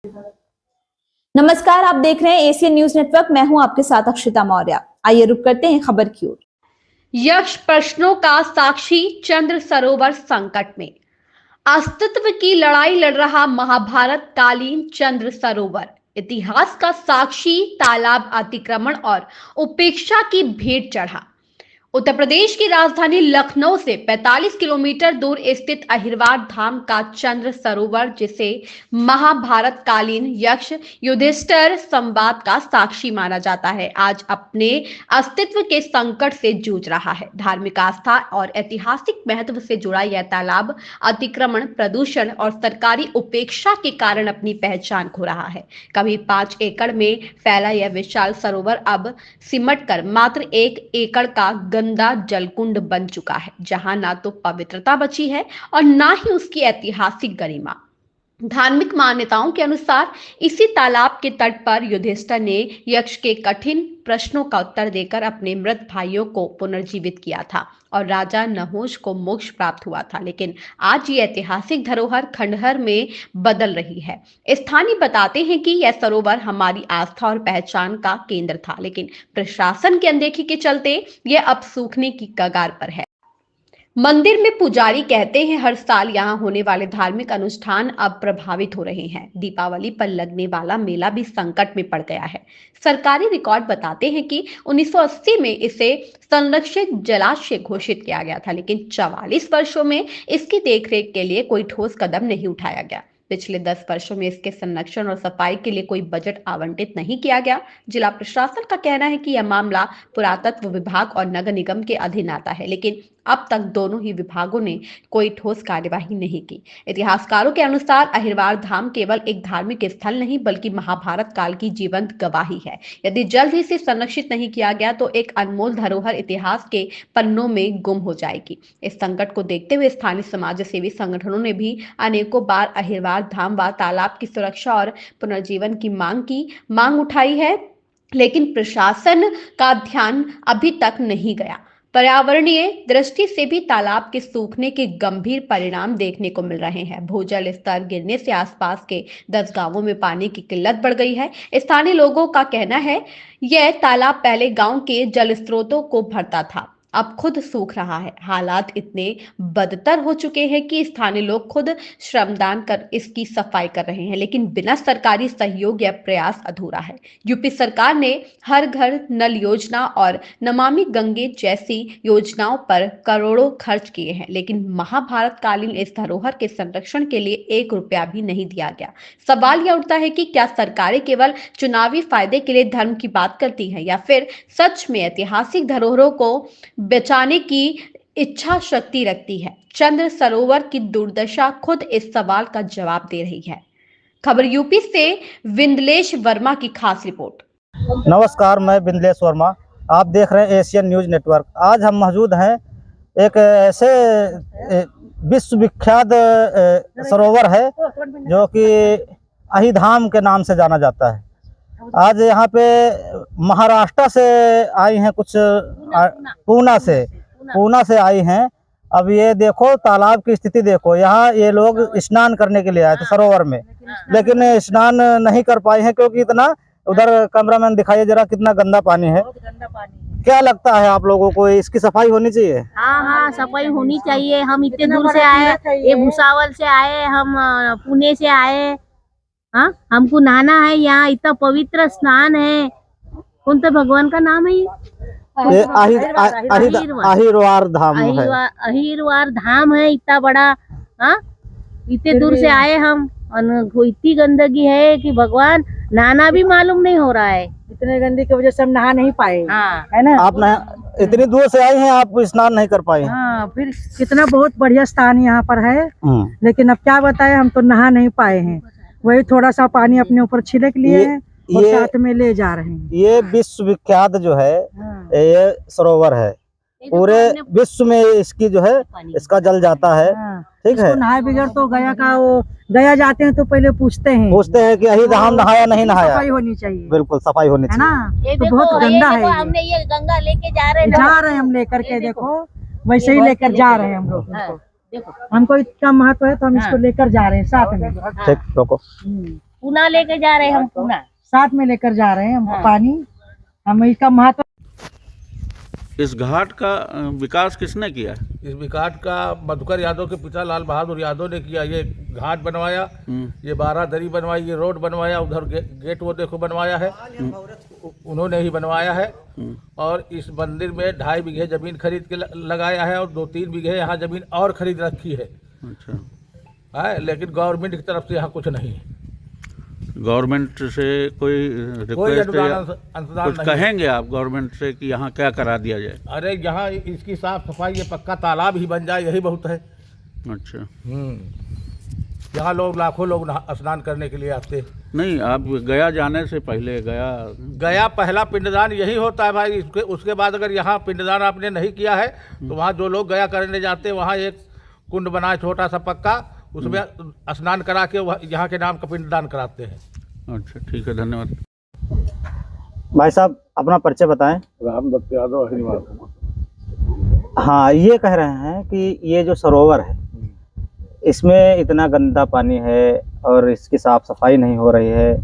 नमस्कार, आप देख रहे हैं एशियन न्यूज नेटवर्क। मैं हूं आपके साथ अक्षिता मौर्य। आइए रुक करते हैं खबर की ओर। यक्ष प्रश्नों का साक्षी चंद्र सरोवर संकट में। अस्तित्व की लड़ाई लड़ रहा महाभारत कालीन चंद्र सरोवर इतिहास का साक्षी तालाब अतिक्रमण और उपेक्षा की भेंट चढ़ा। उत्तर प्रदेश की राजधानी लखनऊ से 45 किलोमीटर दूर स्थित अहिरवार धाम का चंद्र सरोवर, जिसे महाभारत कालीन यक्ष युधिष्ठिर संवाद का साक्षी माना जाता है, आज अपने अस्तित्व के संकट से जूझ रहा है। धार्मिक आस्था और ऐतिहासिक महत्व से जुड़ा यह तालाब अतिक्रमण, प्रदूषण और सरकारी उपेक्षा के कारण अपनी पहचान खो रहा है। कभी 5 एकड़ में फैला यह विशाल सरोवर अब सिमटकर मात्र 1 एकड़ का गंदा जलकुंड बन चुका है, जहां ना तो पवित्रता बची है और ना ही उसकी ऐतिहासिक गरिमा। धार्मिक मान्यताओं के अनुसार इसी तालाब के तट पर युधिष्ठिर ने यक्ष के कठिन प्रश्नों का उत्तर देकर अपने मृत भाइयों को पुनर्जीवित किया था और राजा नहुष को मोक्ष प्राप्त हुआ था। लेकिन आज ये ऐतिहासिक धरोहर खंडहर में बदल रही है। स्थानीय बताते हैं कि यह सरोवर हमारी आस्था और पहचान का केंद्र था, लेकिन प्रशासन की अनदेखी के चलते यह अब सूखने की कगार पर है। मंदिर में पुजारी कहते हैं हर साल यहाँ होने वाले धार्मिक अनुष्ठान अब प्रभावित हो रहे हैं। दीपावली पर लगने वाला मेला भी संकट में पड़ गया है। सरकारी रिकॉर्ड बताते हैं कि 1980 में इसे संरक्षित जलाशय घोषित किया गया था, लेकिन 44 वर्षों में इसकी देखरेख के लिए कोई ठोस कदम नहीं उठाया गया। पिछले 10 वर्षों में इसके संरक्षण और सफाई के लिए कोई बजट आवंटित नहीं किया गया। जिला प्रशासन का कहना है कि यह मामला पुरातत्व विभाग और नगर निगम के अधीन आता है, लेकिन अब तक दोनों ही विभागों ने कोई ठोस कार्यवाही नहीं की। इतिहासकारों के अनुसार अहिरवार धाम केवल एक धार्मिक स्थल नहीं, बल्कि महाभारत काल की जीवंत गवाही है। यदि जल्द ही इसे संरक्षित नहीं किया गया तो एक अनमोल धरोहर इतिहास के पन्नों में गुम हो जाएगी। इस संकट को देखते हुए स्थानीय समाज सेवी संगठनों ने भी अनेकों बार अहिरवार धाम व तालाब की सुरक्षा और पुनर्जीवन की मांग उठाई है, लेकिन प्रशासन का ध्यान अभी तक नहीं गया। पर्यावरणीय दृष्टि से भी तालाब के सूखने के गंभीर परिणाम देखने को मिल रहे हैं। भूजल स्तर गिरने से आसपास के 10 गांवों में पानी की किल्लत बढ़ गई है। स्थानीय लोगों का कहना है यह तालाब पहले गांव के जल स्रोतों को भरता था, अब खुद सूख रहा है। हालात इतने बदतर हो चुके हैं कि स्थानीय लोग खुद श्रमदान कर इसकी सफाई कर रहे हैं, लेकिन बिना सरकारी सहयोग या प्रयास अधूरा है। यूपी सरकार ने हर घर नल योजना और नमामि गंगे जैसी योजनाओं पर करोड़ों खर्च किए हैं, लेकिन महाभारत कालीन इस धरोहर के संरक्षण के लिए 1 रुपया भी नहीं दिया गया। सवाल यह उठता है कि क्या सरकारें केवल चुनावी फायदे के लिए धर्म की बात करती हैं, या फिर सच में ऐतिहासिक धरोहरों को बचाने की इच्छा शक्ति रखती है। चंद्र सरोवर की दुर्दशा खुद इस सवाल का जवाब दे रही है। खबर यूपी से विंदलेश वर्मा की खास रिपोर्ट। नमस्कार, मैं विंदलेश वर्मा, आप देख रहे हैं एशियन न्यूज नेटवर्क। आज हम मौजूद हैं एक ऐसे विश्वविख्यात सरोवर है जो कि अहिधाम के नाम से जाना जाता है। आज यहाँ पे महाराष्ट्र से आई हैं, कुछ पूना से आई हैं। अब ये देखो तालाब की स्थिति देखो, यहाँ ये लोग स्नान करने के लिए आए थे सरोवर में, लेकिन स्नान नहीं कर पाए हैं क्योंकि इतना, उधर कैमरामैन दिखाइए जरा कितना गंदा पानी है। क्या लगता है आप लोगों को, इसकी सफाई होनी चाहिए? हाँ, सफाई होनी चाहिए। हम इतने दूर से आए, ये भुसावल से आए, हम पुणे से आए। हाँ, हमको नहाना है यहाँ, इतना पवित्र स्नान है। कौन सा भगवान का नाम है ये? अहिरवार धाम है। अहिरवार धाम है, इतना बड़ा। हाँ, इतने दूर से आए हम, और इतनी गंदगी है कि भगवान, नहाना भी मालूम नहीं हो रहा है। इतने गंदगी की वजह से हम नहा नहीं पाए। हाँ, है ना? आप इतनी दूर से आए हैं, आप स्नान नहीं कर पाए। हाँ, फिर कितना बहुत बढ़िया स्थान यहाँ पर है, लेकिन अब क्या बताए, हम तो नहा नहीं पाए हैं। वही थोड़ा सा पानी अपने ऊपर छिड़क लिए हैं और साथ में ले जा रहे हैं। ये विश्वविख्यात जो है ये सरोवर है, पूरे विश्व में इसकी जो है इसका जल जाता है। ठीक है, नहाए बगैर तो गया जाते हैं तो पहले पूछते हैं कि अहिधाम नहाया नहीं नहाया। सफाई होनी चाहिए, बिल्कुल सफाई होनी चाहिए, है ना? तो बहुत गंदा है। हमने ये गंगा लेके जा रहे हैं हम लेकर के, देखो वैसे ही लेकर जा रहे हैं हम लोग। हमको इतना महत्व है तो हम इसको लेकर जा रहे हैं साथ में। ठीक, रोको। पूना लेके जा रहे हैं हम पूना। साथ में लेकर जा रहे हैं हम पानी। हम इसका महत्व इस घाट का विकास किसने किया है? इस विकास का मधुकर यादव के पिता लाल बहादुर यादव ने किया। ये घाट बनवाया, ये 12 दरी बनवाई, ये रोड बनवाया, उधर गेट वो देखो बनवाया है, उन्होंने ही बनवाया है। और इस मंदिर में 2.5 बीघे जमीन खरीद के लगाया है और 2-3 बीघे यहाँ जमीन और खरीद रखी है। अच्छा है, लेकिन गवर्नमेंट की तरफ से यहाँ कुछ नहीं है। गवर्नमेंट से कोई रिक्वेस्ट या कुछ कहेंगे आप गवर्नमेंट से कि यहाँ क्या करा दिया जाए? अरे यहाँ इसकी साफ सफाई, ये पक्का तालाब ही बन जाए, यही बहुत है। अच्छा यहाँ लोग लाखों लोग स्नान करने के लिए आते हैं। नहीं, आप गया जाने से पहले गया पहला पिंडदान यही होता है भाई। उसके बाद अगर यहाँ पिंडदान आपने नहीं किया है तो वहाँ जो लोग गया करने जाते हैं वहाँ एक कुंड बना है छोटा सा पक्का, उसमें स्नान करा के यहाँ के नाम का पिंडदान कराते हैं। अच्छा ठीक है, धन्यवाद। भाई साहब अपना परिचय बताएं। रामदत्त यादव हरिवाल। हाँ, ये कह रहे हैं कि ये जो सरोवर है इसमें इतना गंदा पानी है और इसकी साफ सफाई नहीं हो रही है,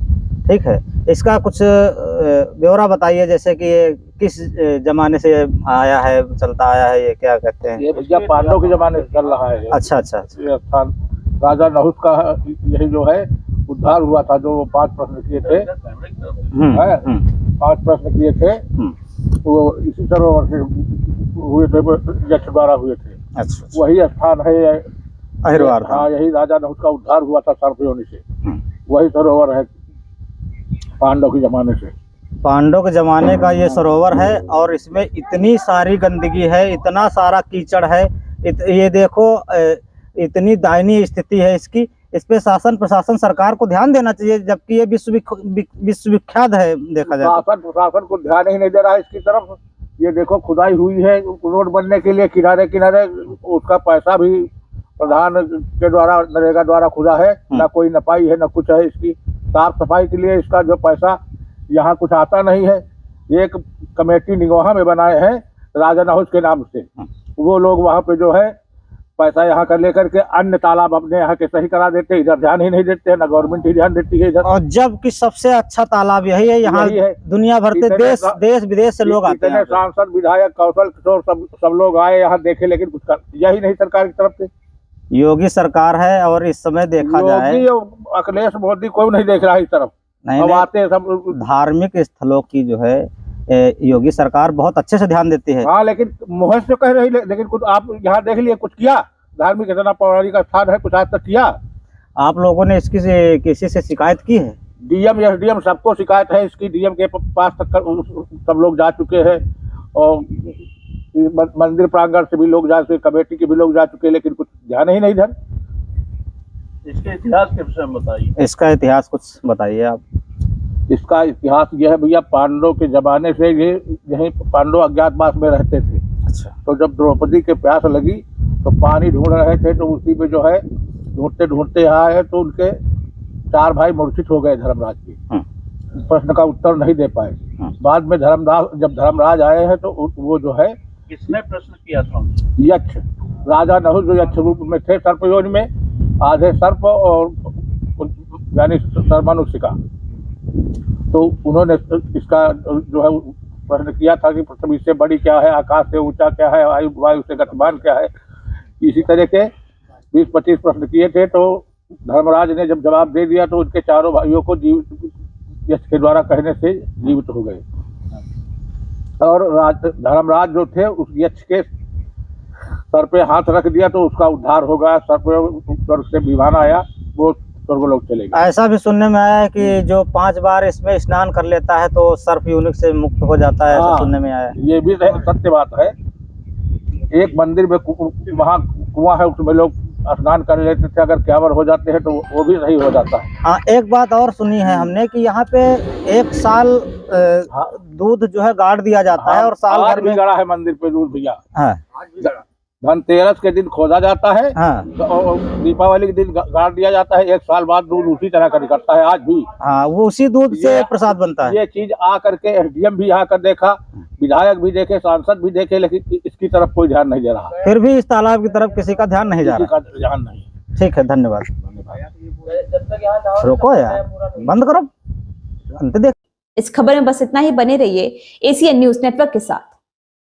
ठीक है। इसका कुछ ब्यौरा बताइए, जैसे कि ये किस जमाने से आया है, चलता आया है, ये क्या कहते हैं? ये भैया पांडवों के जमाने से चल रहा है। अच्छा अच्छा। ये स्थान राजा नहुस का यही जो है उद्धार हुआ था, जो 5 प्रश्न किए थे। 5 प्रश्न किए थे वो इसी सरोवर से हुए थे, यक्ष द्वारा हुए थे। अच्छा, वही स्थान है अहिरवार। हाँ, यही राजा नहुस का उद्धार हुआ था सर्प योनि से। वही सरोवर है पांडव के जमाने से। पांडव के जमाने का ये सरोवर है और इसमें इतनी सारी गंदगी है, इतना सारा कीचड़ है। ये देखो इतनी दयनीय स्थिति है इसकी। इस पे शासन प्रशासन सरकार को ध्यान देना चाहिए, जबकि ये विश्वविख्यात है। देखा जाए शासन प्रशासन को ध्यान ही नहीं दे रहा है इसकी तरफ। ये देखो खुदाई हुई है रोड बनने के लिए, किनारे किनारे उसका पैसा भी प्रधान के द्वारा, नरेगा द्वारा खुदा है। ना कोई नपाई है, ना कुछ है। इसकी साफ सफाई के लिए इसका जो पैसा यहाँ कुछ आता नहीं है। एक कमेटी निगोहा में बनाए हैं राजा नहुस के नाम से, वो लोग वहाँ पे जो है पैसा यहाँ कर लेकर के अन्य तालाब अपने यहाँ के सही करा देते, इधर ध्यान ही नहीं देते, ना गवर्नमेंट ही ध्यान देती है इधर। और जबकि सबसे अच्छा तालाब यही है, यहाँ दुनिया भर से देश विदेश से लोग आते हैं। सांसद विधायक कौशल किशोर सब लोग आए यहाँ देखे, लेकिन कुछ यही नहीं सरकार की तरफ से। योगी सरकार है और इस समय देखा जाए अखिलेश मोदी कोई नहीं देख रहा है इस तरफ। नहीं, आते सब धार्मिक स्थलों की जो है योगी सरकार बहुत अच्छे से ध्यान देती है। हाँ, लेकिन मुहर से कह रही, लेकिन कुछ आप यहाँ देख लिए कुछ किया? धार्मिक इतना पौराणिक स्थान है, कुछ आज तक किया? आप लोगों ने इसकी किसी से शिकायत की है? डीएम एसडीएम सबको शिकायत है इसकी। डीएम के पास तक सब लोग जा चुके हैं और मंदिर प्रांगण से भी लोग जा चुके, कमेटी के भी लोग जा चुके, लेकिन कुछ ध्यान ही नहीं इधर। इसके इतिहास के विषय में बताइए। इसका इतिहास कुछ बताइए आप। इसका इतिहास यह है भैया, पांडव के जमाने से ये यहीं पांडव अज्ञातवास में रहते थे। अच्छा। तो जब द्रौपदी के प्यास लगी तो पानी ढूंढ रहे थे, तो उसी में जो है ढूंढते ढूंढते यहाँ आए तो उनके 4 भाई मूर्छित हो गए धर्मराज के। प्रश्न का उत्तर नहीं दे पाए। बाद में जब धर्मराज आए हैं तो वो जो है, किसने प्रश्न किया था? यक्ष राजा नहुस जो यक्ष रूप में थे, सर्प योनि में, आधे सर्प और यानी सर्वानुष्का। तो उन्होंने इसका जो है प्रश्न किया था कि पृथ्वी से बड़ी क्या है, आकाश से ऊंचा क्या है, वायु से गतिमान क्या है। इसी तरह के 20-25 प्रश्न किए थे। तो धर्मराज ने जब जवाब दे दिया तो उनके 4 भाइयों को यक्ष के द्वारा कहने से जीवित हो गए। और धर्मराज जो थे उस यक्ष के सर पे हाथ रख दिया तो उसका उद्धार हो गया। सर पे स्वर्ग से विमान आया, वो स्वर्गलोक चले गए। ऐसा भी सुनने में आया है कि जो 5 बार इसमें स्नान कर लेता है तो सर्प योनिक से मुक्त हो जाता है। ऐसा सुनने में आया है। ये भी सत्य बात है। एक मंदिर में वहाँ कुआं है, उसमें लोग स्नान कर लेते थे, अगर क्यावर हो जाते हैं तो वो भी सही हो जाता है। हाँ, एक बात और सुनी है हमने कि यहाँ पे 1 साल दूध जो है गाड़ दिया जाता है और साल भर में गड़ा है मंदिर पे दूध भैया। हाँ। धनतेरस के दिन खोदा जाता है। हाँ। और दीपावली के दिन गाड़ दिया जाता है। 1 साल बाद दूध उसी तरह का निकलता है आज भी। हाँ, वो उसी दूध से प्रसाद बनता है। ये चीज आ करके एसडीएम भी आकर देखा, विधायक भी देखे, सांसद भी देखे, लेकिन इसकी तरफ कोई ध्यान नहीं दे रहा। फिर भी इस तालाब की तरफ किसी का ध्यान नहीं जा रहा। ध्यान नहीं। ठीक है, धन्यवाद। रोको यार, बंद करो, अंत देख। इस खबर में बस इतना ही। बने रहिए एसीएन न्यूज नेटवर्क के साथ।